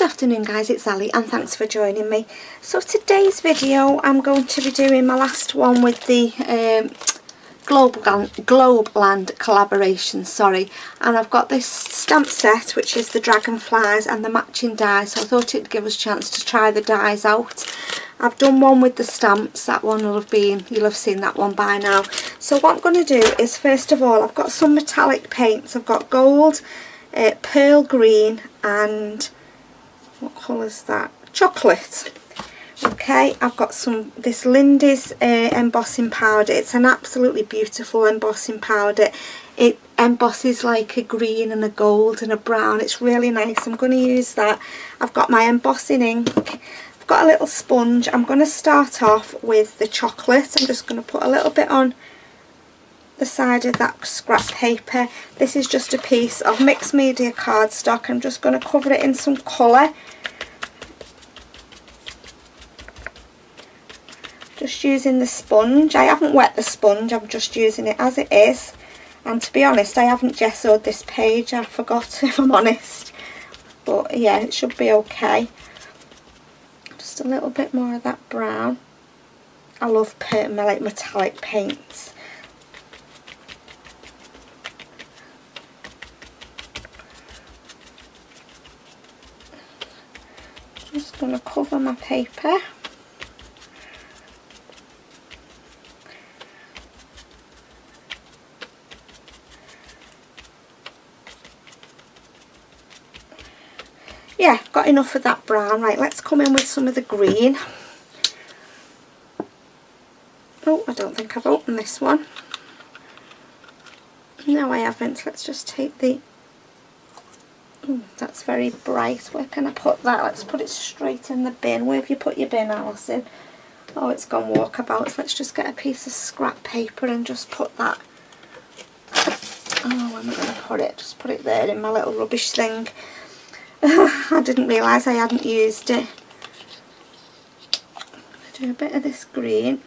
Good afternoon guys, it's Ali and thanks for joining me. So today's video I'm going to be doing my last one with the Globeland collaboration, and I've got this stamp set which is the Dragonflies and the matching dies, so I thought it'd give us a chance to try the dies out. I've done one with the stamps, that one will have been, you'll have seen that one by now. So what I'm going to do is, first of all, I've got some metallic paints. I've got gold, pearl green and what colour is that? Chocolate. Okay, I've got this Lindy's embossing powder. It's an absolutely beautiful embossing powder. It embosses like a green and a gold and a brown. It's really nice. I'm going to use that. I've got my embossing ink. I've got a little sponge. I'm going to start off with the chocolate. I'm just going to put a little bit on the side of that scrap paper. This is just a piece of mixed media cardstock. I'm just going to cover it in some colour. Just using the sponge. I haven't wet the sponge, I'm just using it as it is. And to be honest, I haven't gessoed this page, I forgot if I'm honest. But yeah, it should be okay. Just a little bit more of that brown. I love like metallic paints. Just going to cover my paper. Yeah, got enough of that brown. Right, let's come in with some of the green. Oh, I don't think I've opened this one. No, I haven't. Let's just take the... that's very bright. Where can I put that? Let's put it straight in the bin. Where have you put your bin, Alison? Oh, it's gone walkabouts. Let's just get a piece of scrap paper and just put that... oh, where am I going to put it? Just put it there in my little rubbish thing. I didn't realise I hadn't used it. Do a bit of this green.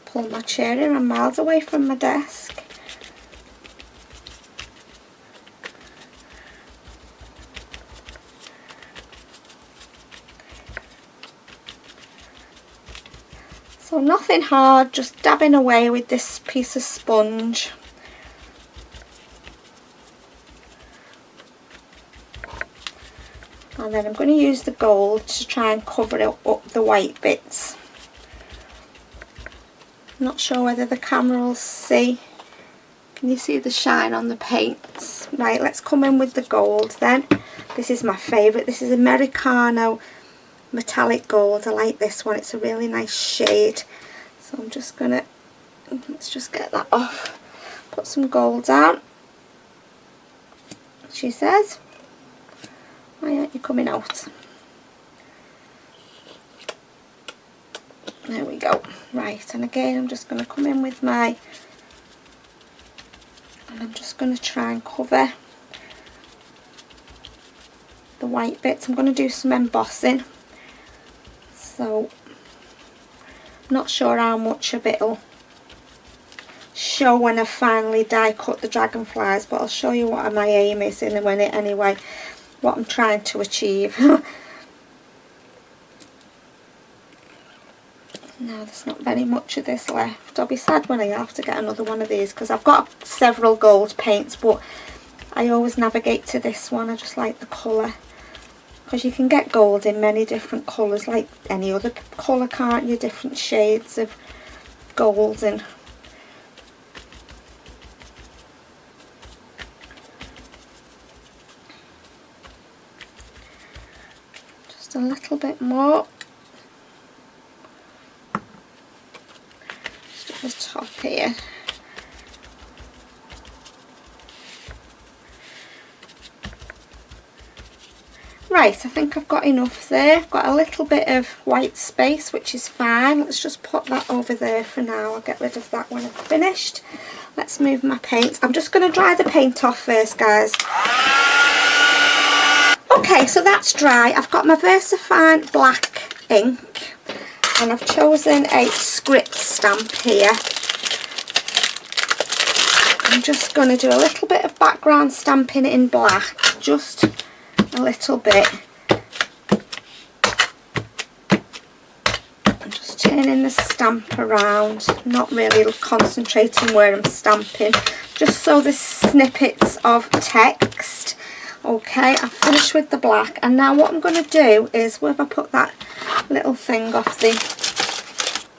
Pull my chair in, I'm miles away from my desk. So nothing hard, just dabbing away with this piece of sponge. And then I'm going to use the gold to try and cover up the white bits. I'm not sure whether the camera will see. Can you see the shine on the paints? Right, let's come in with the gold then. This is my favourite. This is Americano metallic gold. I like this one. It's a really nice shade. So I'm just going to, let's just get that off. Put some gold down. She says. Why aren't you coming out? There we go. Right, and again I'm just going to come in with my... and I'm just going to try and cover the white bits. I'm going to do some embossing. So, I'm not sure how much of it will show when I finally die cut the dragonflies, but I'll show you what my aim is in a minute anyway. What I'm trying to achieve. No, there's not very much of this left. I'll be sad when I have to get another one of these, because I've got several gold paints, but I always navigate to this one. I just like the colour, because you can get gold in many different colours like any other colour, can't you? Different shades of gold. And a little bit more just at the top here. Right, I think I've got enough there. I've got a little bit of white space, which is fine. Let's just put that over there for now. I'll get rid of that when I've finished. Let's move my paints. I'm just going to dry the paint off first, guys. Okay, so that's dry. I've got my VersaFine black ink and I've chosen a script stamp here. I'm just going to do a little bit of background stamping in black just a little bit. I'm just turning the stamp around, not really concentrating where I'm stamping, just so there's snippets of text. Okay, I've finished with the black, and now what I'm going to do is, where have I put that little thing off the,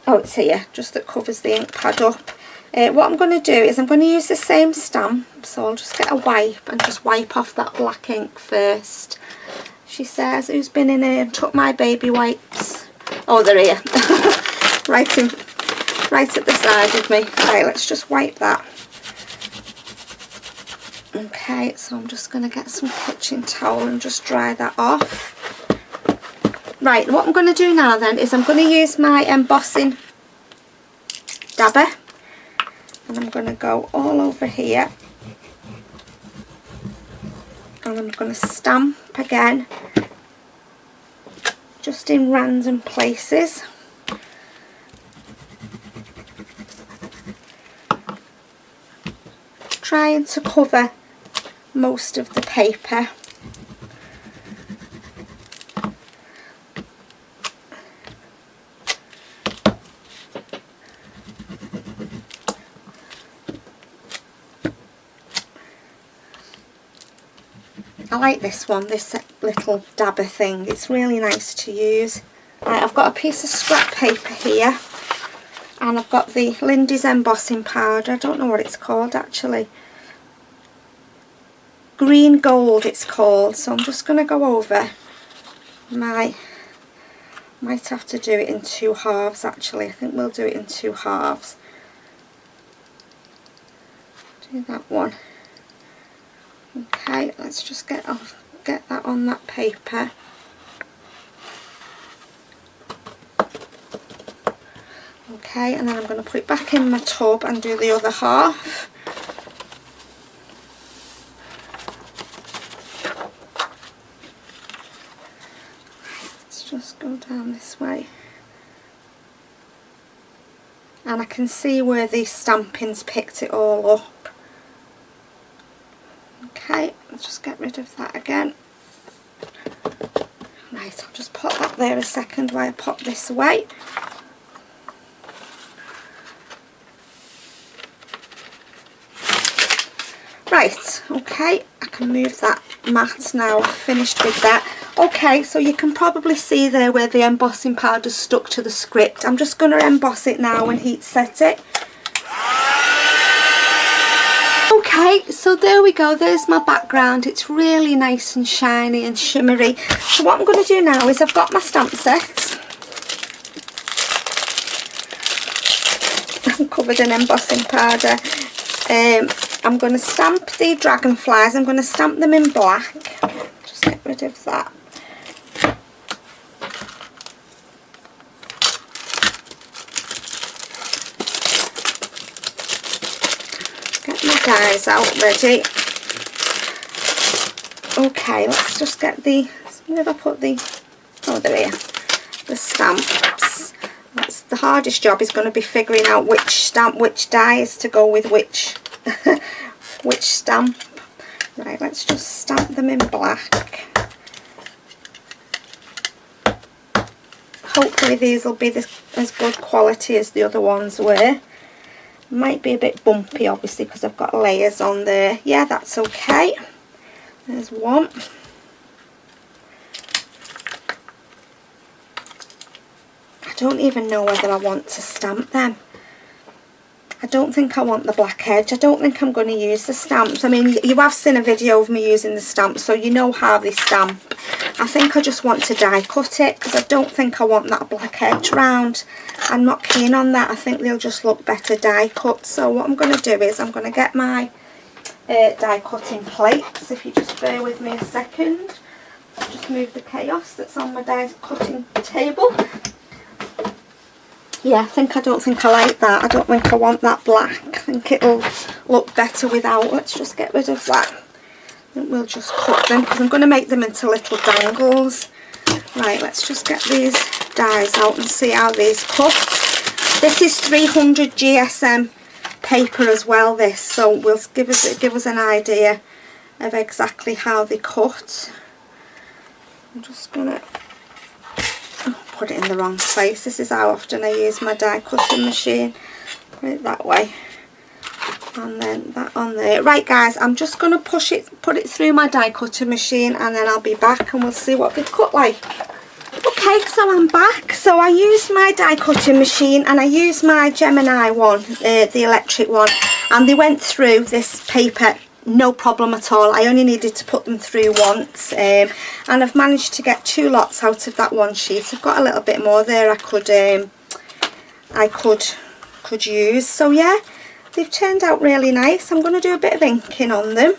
oh, it's here, just that covers the ink pad up. What I'm going to do is I'm going to use the same stamp, so I'll just get a wipe and just wipe off that black ink first. She says, who's been in here and took my baby wipes? Oh, they're here. right at the side of me. Right, let's just wipe that. Okay, so I'm just going to get some kitchen towel and just dry that off. Right, what I'm going to do now then is I'm going to use my embossing dabber, and I'm going to go all over here, and I'm going to stamp again, just in random places. Trying to cover most of the paper. I like this one, this little dabber thing. It's really nice to use. Right, I've got a piece of scrap paper here, and I've got the Lindy's embossing powder. I don't know what it's called actually. Green Gold it's called. So I'm just going to go over might have to do it in 2 halves actually. I think we'll do it in 2 halves. Do that one. Okay, let's just get that on that paper. Okay, and then I'm going to put it back in my tub and do the other half. Let's just go down this way. And I can see where these stampings picked it all up. Okay, let's just get rid of that again. Right, I'll just put that there a second while I pop this away. Right, okay, I can move that mat now. I've finished with that. Okay, so you can probably see there where the embossing powder stuck to the script. I'm just going to emboss it now and heat set it. Okay, so there we go, there's my background. It's really nice and shiny and shimmery. So what I'm going to do now is I've got my stamp set. I'm covered in embossing powder. I'm going to stamp the dragonflies. I'm going to stamp them in black. Just get rid of that. Dies out ready. Okay, let's just get the, where have I put the, oh they're here, the stamps. That's the hardest job, is going to be figuring out which stamp, which die is to go with which which stamp. Right, let's just stamp them in black. Hopefully these will be as good quality as the other ones were. Might be a bit bumpy obviously because I've got layers on there. Yeah, that's okay. There's one. I don't even know whether I want to stamp them. I don't think I want the black edge. I don't think I'm going to use the stamps. I mean, you have seen a video of me using the stamps, so you know how they stamp. I think I just want to die cut it because I don't think I want that black edge round. I'm not keen on that. I think they'll just look better die cut. So what I'm going to do is I'm going to get my die cutting plates. If you just bear with me a second. I'll just move the chaos that's on my die cutting table. Yeah, I don't think I like that. I don't think I want that black. I think it'll look better without. Let's just get rid of that. And we'll just cut them because I'm going to make them into little dangles. Right, let's just get these dies out and see how these cut. This is 300 GSM paper as well, this, so will give us an idea of exactly how they cut. I'm just gonna put it in the wrong place. This is how often I use my die cutting machine. Put it that way, and then that on there. Right guys, I'm just gonna put it through my die cutting machine, and then I'll be back and we'll see what they've cut like. Okay, so I'm back. So I used my die cutting machine and I used my Gemini one, the electric one, and they went through this paper no problem at all. I only needed to put them through once, and I've managed to get 2 lots out of that one sheet. I've got a little bit more there I could use. So yeah, they've turned out really nice. I'm going to do a bit of inking on them.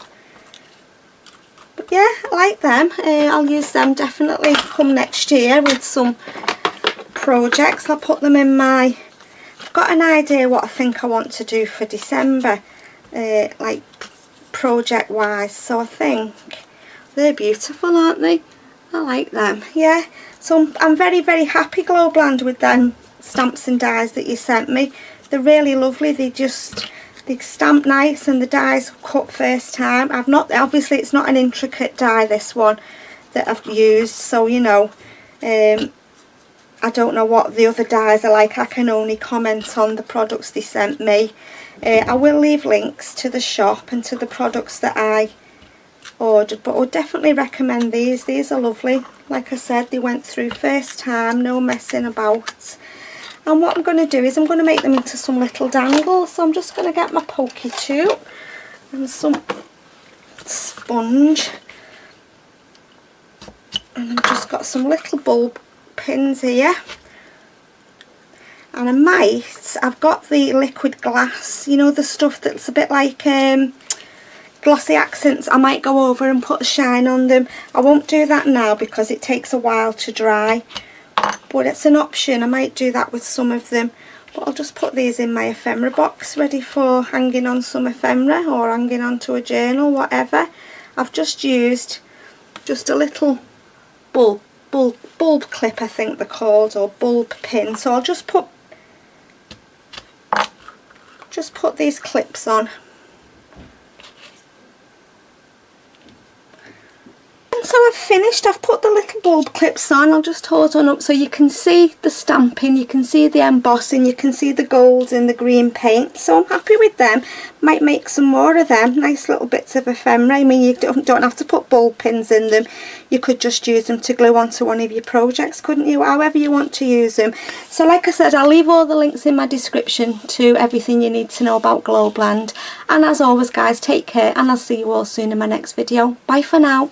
But yeah, I like them. I'll use them definitely come next year with some projects. I'll put them in my... I've got an idea what I think I want to do for December, like project wise. So I think they're beautiful, aren't they? I like them. Yeah, so I'm very, very happy, Globeland, with them stamps and dies that you sent me. They're really lovely. They stamp nice and the dies cut first time. I've not, obviously it's not an intricate die, this one that I've used, so you know, I don't know what the other dies are like. I can only comment on the products they sent me. I will leave links to the shop and to the products that I ordered, but I would definitely recommend these. These are lovely. Like I said, they went through first time, no messing about. And what I'm going to do is I'm going to make them into some little dangles. So I'm just going to get my pokey tube and some sponge. And I've just got some little bulb pins here. And I've got the liquid glass, you know, the stuff that's a bit like glossy accents. I might go over and put a shine on them. I won't do that now because it takes a while to dry. But it's an option. I might do that with some of them, but I'll just put these in my ephemera box ready for hanging on some ephemera or hanging onto a journal, whatever. I've just used just a little bulb clip, I think they're called, or bulb pin. So I'll just put these clips on. So I've finished. I've put the little bulb clips on. I'll just hold on up so you can see the stamping, you can see the embossing, you can see the gold and the green paint. So I'm happy with them. Might make some more of them. Nice little bits of ephemera. I mean, you don't have to put bulb pins in them. You could just use them to glue onto one of your projects, couldn't you? However you want to use them. So like I said, I'll leave all the links in my description to everything you need to know about Globeland. And as always guys, take care and I'll see you all soon in my next video. Bye for now.